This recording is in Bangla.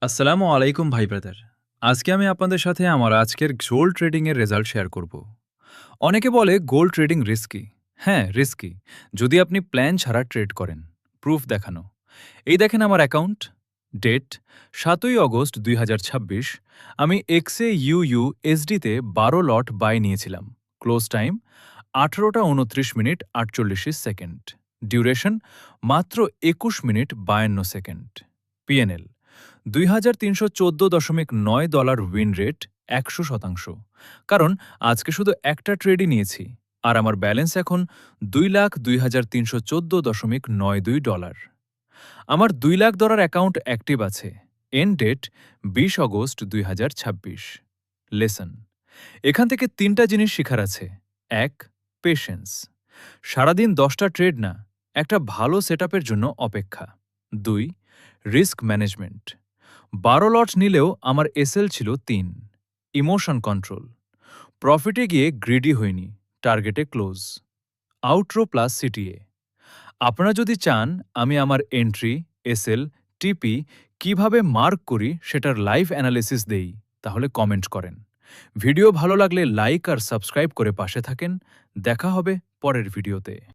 আসসালামু আলাইকুম ভাই ব্রাদার। আজকে আমি আপনাদের সাথে আমার আজকের গোল্ড ট্রেডিং এর রেজাল্ট শেয়ার করব। অনেকে বলে গোল্ড ট্রেডিং রিস্কি। হ্যাঁ, রিস্কি। যদি আপনি প্ল্যান ছাড়া ট্রেড করেন। প্রুফ দেখানো। এই দেখেন আমার অ্যাকাউন্ট। ডেট ৭ই অগস্ট ২০২৬। আমি এক্সএ এসডিতে ১২ লট বাই নিয়েছিলাম। ক্লোজ টাইম ১৮টা ২৯ মিনিট ৪৮ সেকেন্ড। ডিউরেশন মাত্র ২১ মিনিট ৫২ সেকেন্ড। পিএনএল $২,৩১৪.৯ উইন রেট ১০০%। কারণ আজকে শুধু একটা ট্রেডই নিয়েছি আর আমার ব্যালেন্স এখন $২,২,৩১৪.৯২। আমার $২,০০,০০০ অ্যাকাউন্ট অ্যাক্টিভ আছে। End date ২০ August ২০২৬। লেসন এখান থেকে ৩টা জিনিস শেখার আছে। ১. পেশেন্স। সারাদিন ১০টা ট্রেড না, একটা ভালো সেটআপের জন্য অপেক্ষা। ২. Risk management. ১২ লট নিলেও আমার এসএল ছিল ৩। Emotion control. প্রফিটে গিয়ে গ্রিডি হয়নি, টার্গেটে ক্লোজ। Outro plus CTA. আপনারা যদি চান আমি আমার এন্ট্রি, এসএল, টিপি কিভাবে মার্ক করি সেটার লাইভ অ্যানালিসিস দেই, তাহলে কমেন্ট করেন। ভিডিও ভালো লাগলে লাইক আর সাবস্ক্রাইব করে পাশে থাকেন। দেখা হবে পরের ভিডিওতে।